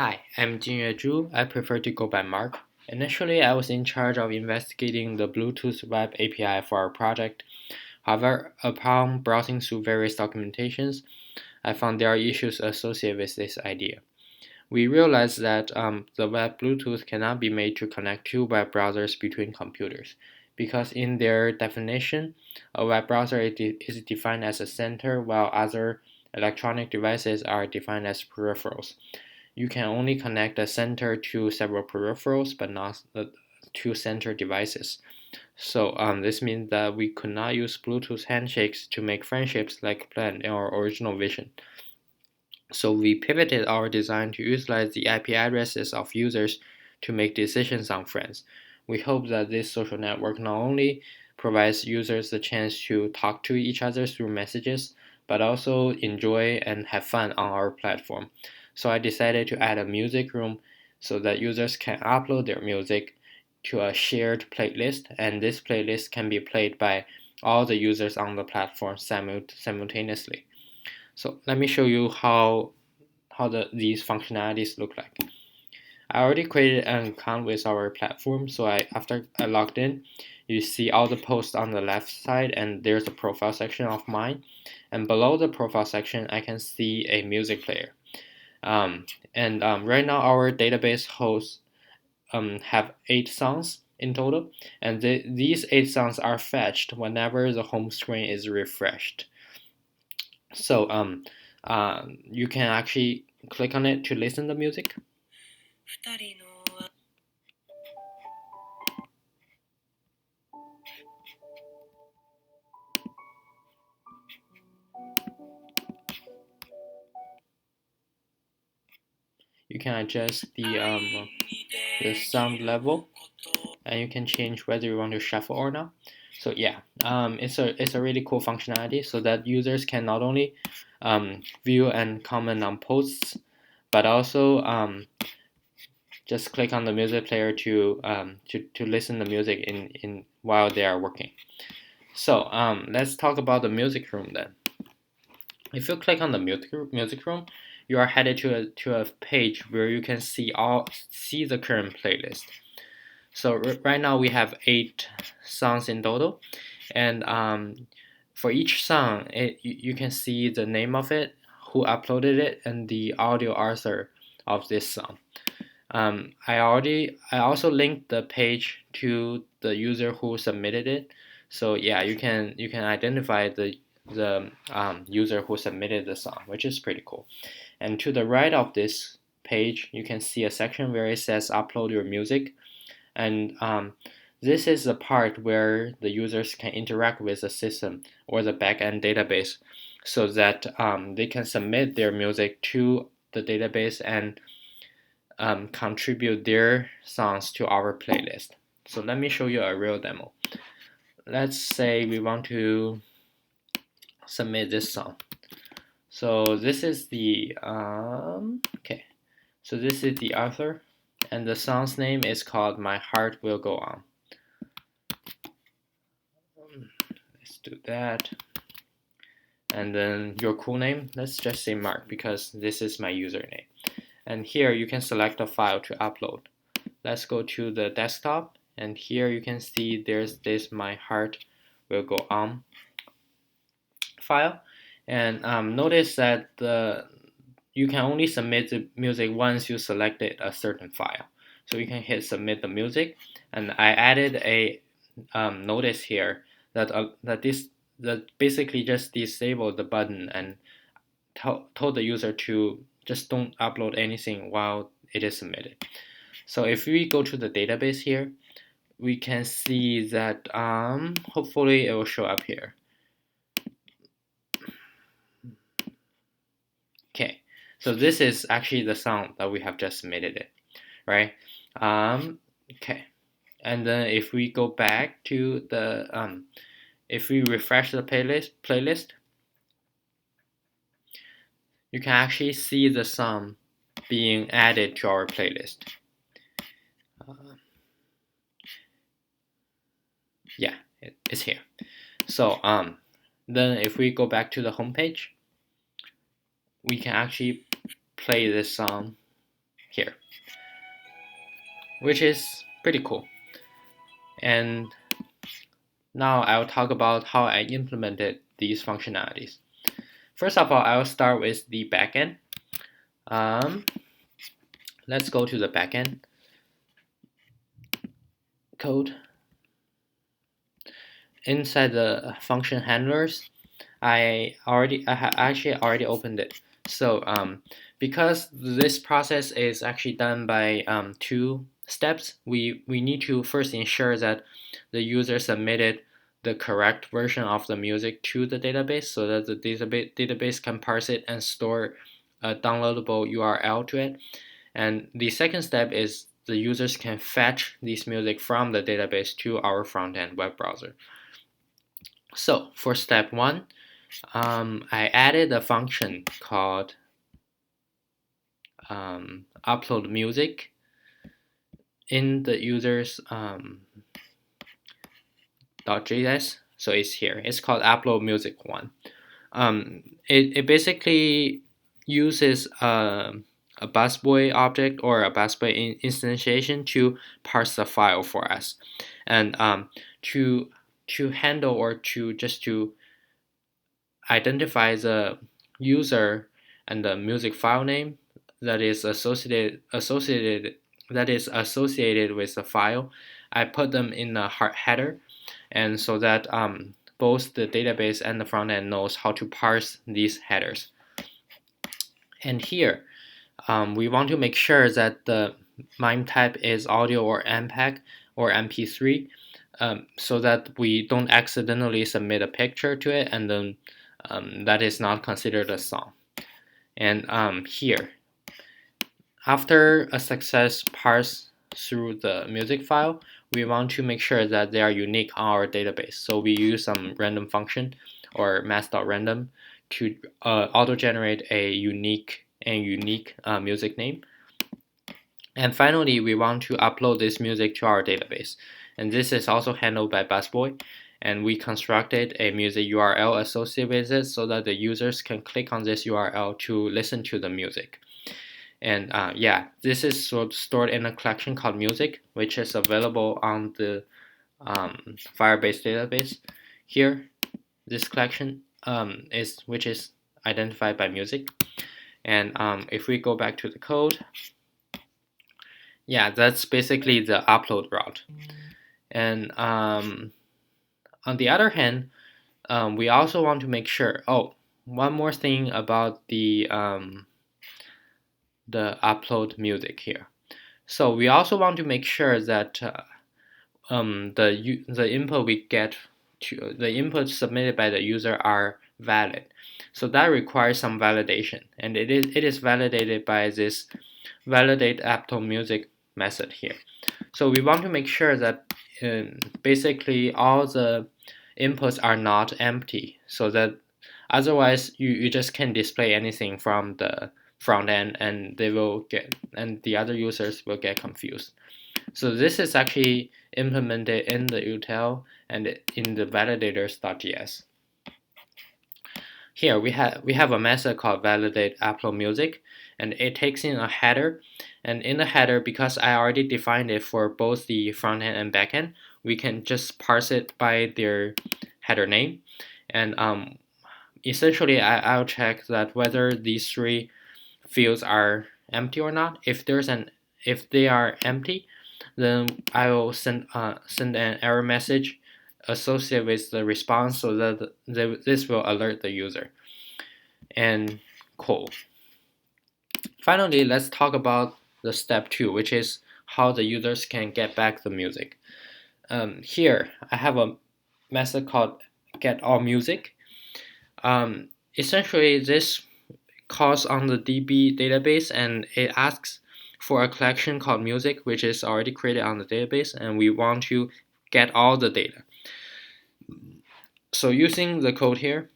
Hi, I'm Jin Yue Zhu. I prefer to go by Mark. Initially, I was in charge of investigating the Bluetooth Web API for our project. However, upon browsing through various documentations, I found there are issues associated with this idea. We realized that the web Bluetooth cannot be made to connect two web browsers between computers, because in their definition, a web browser is defined as a center, while other electronic devices are defined as peripherals. You can only connect the center to several peripherals, but not the two center devices. So this means that we could not use Bluetooth handshakes to make friendships like planned in our original vision. So we pivoted our design to utilize the IP addresses of users to make decisions on friends. We hope that this social network not only provides users the chance to talk to each other through messages, but also enjoy and have fun on our platform. So I decided to add a music room so that users can upload their music to a shared playlist, and this playlist can be played by all the users on the platform simultaneously. So let me show you how these functionalities look like. I already created an account with our platform, so after I logged in, you see all the posts on the left side, and there's a profile section of mine. And below the profile section, I can see a music player. Right now, our database hosts have 8 songs in total, and these 8 songs are fetched whenever the home screen is refreshed. So you can actually click on it to listen to music. You can adjust the sound level, and you can change whether you want to shuffle or not. So yeah, it's a really cool functionality so that users can not only view and comment on posts, but also just click on the music player to listen to music in while they are working. So let's talk about the music room then. If you click on the music room, you are headed to a page where you can see the current playlist. So right now we have 8 songs in total, and for each song, you can see the name of it, who uploaded it, and the audio author of this song. I also linked the page to the user who submitted it. So yeah, you can identify the user who submitted the song, which is pretty cool. And to the right of this page, you can see a section where it says upload your music, and this is the part where the users can interact with the system or the backend database, so that they can submit their music to the database and contribute their songs to our playlist. So let me show you a real demo. Let's say we want to submit this song. So this is the okay. So this is the author, and the song's name is called "My Heart Will Go On." Let's do that. And then your cool name, let's just say Mark because this is my username. And here you can select a file to upload. Let's go to the desktop, and here you can see there's this "My Heart Will Go On" file. And notice that you can only submit the music once you selected a certain file. So you can hit submit the music, and I added a notice here that basically just disable the button and told the user to just don't upload anything while it is submitted. So if we go to the database here, we can see that hopefully it will show up here. Okay, so this is actually the song that we have just submitted it, right? Okay, and then if we go back to the if we refresh the playlist, you can actually see the song being added to our playlist. Yeah, it's here. So then if we go back to the home page, we can actually play this song here, which is pretty cool. And now I'll talk about how I implemented these functionalities. First of all, I'll start with the backend. Let's go to the backend code. Inside the function handlers, I actually already opened it. So because this process is actually done by two steps, we need to first ensure that the user submitted the correct version of the music to the database so that the database can parse it and store a downloadable URL to it. And the second step is the users can fetch this music from the database to our front-end web browser. So for step one, I added a function called upload music in the user's .js. So it's here. It's called upload music one. It basically uses a busboy object or a busboy instantiation to parse the file for us, and to handle or to identify the user and the music file name that is associated with the file. I put them in a header, and so that both the database and the front end knows how to parse these headers. And here, we want to make sure that the MIME type is audio or MPEG or MP3, so that we don't accidentally submit a picture to it and then that is not considered a song. And here, after a success parse through the music file, we want to make sure that they are unique on our database. So we use some random function or mass.random to auto-generate a unique music name. And finally, we want to upload this music to our database. And this is also handled by busboy. And we constructed a music URL associated with it so that the users can click on this URL to listen to the music. And yeah, this is stored in a collection called music, which is available on the Firebase database. Here, this collection which is identified by music. And if we go back to the code, yeah, that's basically the upload route. And on the other hand, we also want to make sure. Oh, one more thing about the upload music here. So we also want to make sure that the input we get to the inputs submitted by the user are valid. So that requires some validation, and it is validated by this validate upload music method here. So we want to make sure that basically all the inputs are not empty, so that otherwise you just can't display anything from the front end, and the other users will get confused. So this is actually implemented in the util and in the validators.js. Here we have a method called validate upload music, and it takes in a header. And in the header, because I already defined it for both the front end and back end, we can just parse it by their header name. And essentially, I'll check that whether these three fields are empty or not. If they are empty, then I will send an error message associated with the response so that this will alert the user. And cool. Finally, let's talk about the step 2, which is how the users can get back the music. Here, I have a method called getAllMusic. Essentially, this calls on the DB database, and it asks for a collection called music, which is already created on the database, and we want to get all the data. So using the code here,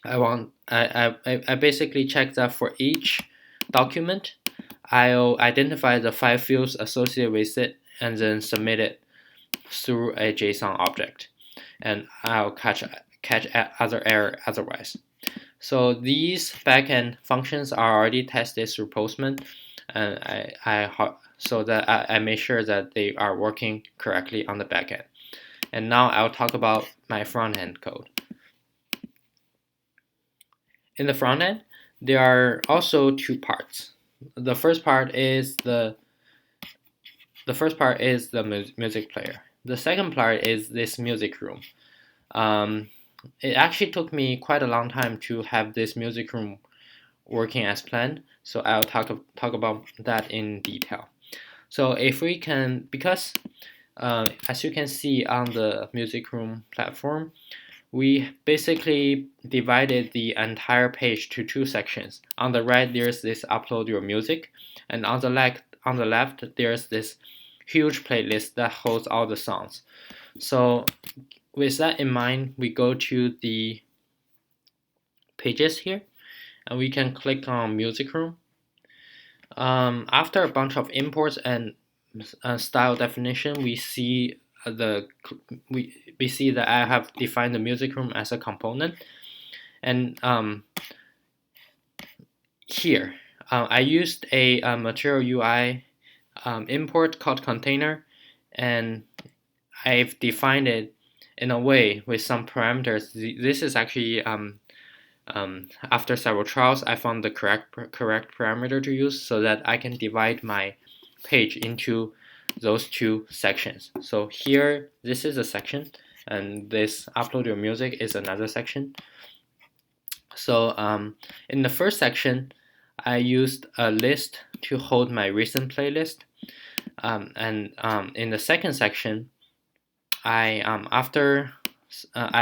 I basically check that for each document, I'll identify the 5 fields associated with it and then submit it through a JSON object, and I'll catch other error otherwise. So these backend functions are already tested through Postman. and so that I make sure that they are working correctly on the back end. And now I'll talk about my front end code. In the front end, there are also two parts. The first part is the music player. The second part is this music room. It actually took me quite a long time to have this music room working as planned, so I'll talk about that in detail. So if we can, because as you can see on the music room platform, we basically divided the entire page to two sections. On the right, there's this upload your music, and on the left, there's this huge playlist that holds all the songs. So with that in mind, we go to the pages here, and we can click on music room. After a bunch of imports and style definition, we see we see that I have defined the music room as a component, and here I used a material UI import called container, and I've defined it in a way with some parameters. This is actually after several trials, I found the correct parameter to use so that I can divide my page into those two sections. So here, this is a section, and this upload your music is another section. So in the first section, I used a list to hold my recent playlist, and in the second section, I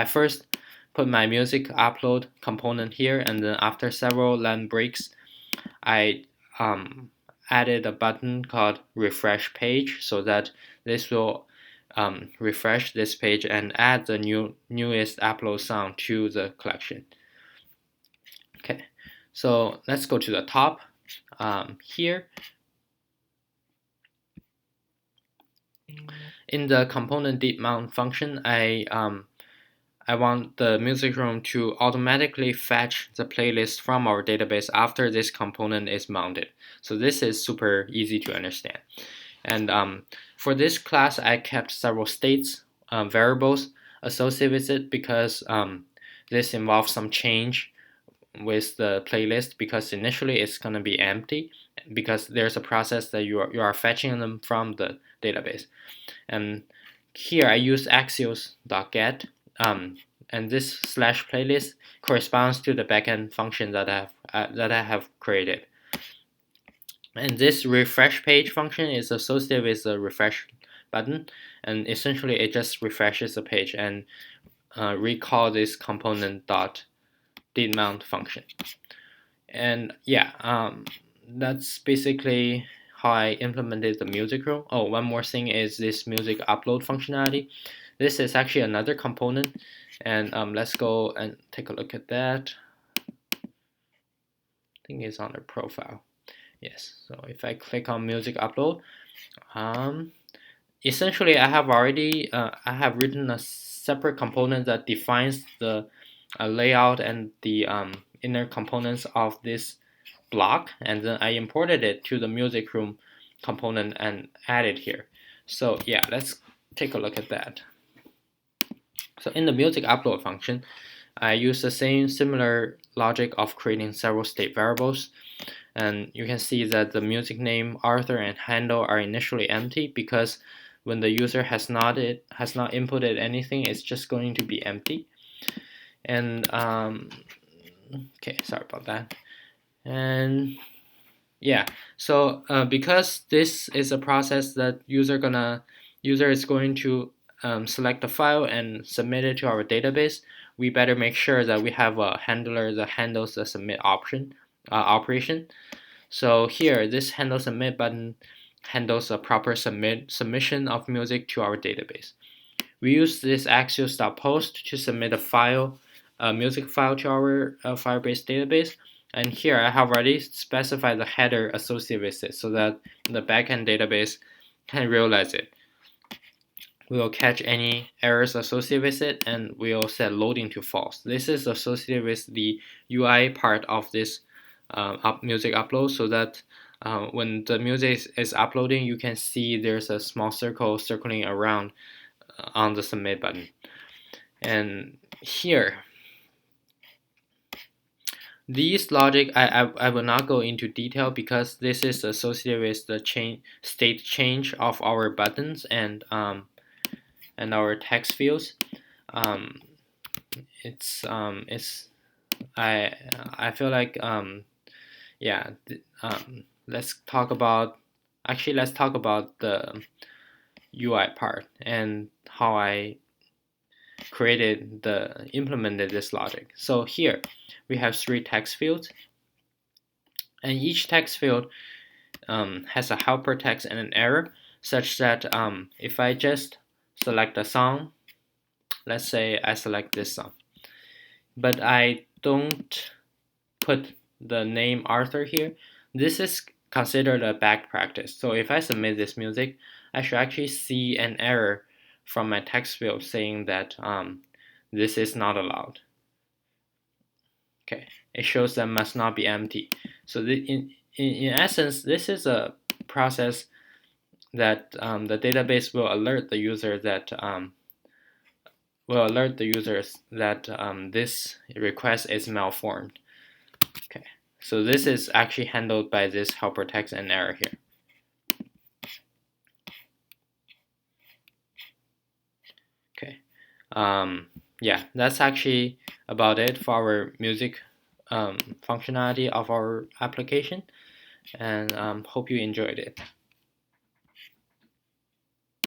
first put my music upload component here, and then after several line breaks, I added a button called refresh page so that this will refresh this page and add the newest upload song to the collection. Okay, so let's go to the top here. In the component deep mount function, I want the music room to automatically fetch the playlist from our database after this component is mounted. So this is super easy to understand. And for this class, I kept several states variables associated with it because this involves some change with the playlist, because initially it's going to be empty because there's a process that you are fetching them from the database. And here I use axios.get, and this /playlist corresponds to the backend function that I have created. And this refresh page function is associated with the refresh button, and essentially it just refreshes the page and recall this component dot did mount function. And yeah, that's basically how I implemented the music room. Oh, one more thing is this music upload functionality. This is actually another component, and let's go and take a look at that. I think it's on the profile. Yes, so if I click on music upload, essentially I have written a separate component that defines the layout and the inner components of this block, and then I imported it to the music room component and added here. So yeah, let's take a look at that. So in the music upload function, I use the similar logic of creating several state variables, and you can see that the music name, author, and handle are initially empty because when the user has not inputted anything, it's just going to be empty. And okay, sorry about that. And yeah, so because this is a process that user is going to select a file and submit it to our database, we better make sure that we have a handler that handles the submit operation. So here, this handle submit button handles a proper submission of music to our database. We use this axios.post to submit a music file to our Firebase database. And here I have already specified the header associated with it so that the backend database can realize it. We will catch any errors associated with it, and we'll set loading to false. This is associated with the UI part of this music upload, so that when the music is uploading, you can see there's a small circle circling around on the submit button. And here, these logic, I will not go into detail because this is associated with the state change of our buttons and our text fields. It's I feel like yeah. Let's talk about the UI part and how I implemented this logic. So here we have 3 text fields, and each text field has a helper text and an error, such that if I just select a song, let's say I select this song, but I don't put the name Arthur here, this is considered a bad practice. So if I submit this music, I should actually see an error from my text field saying that this is not allowed. Okay, it shows that must not be empty. So in essence, this is a process that the database will alert the user that this request is malformed. Okay, so this is actually handled by this helper text and error here. Okay, yeah, that's actually about it for our music functionality of our application, and hope you enjoyed it.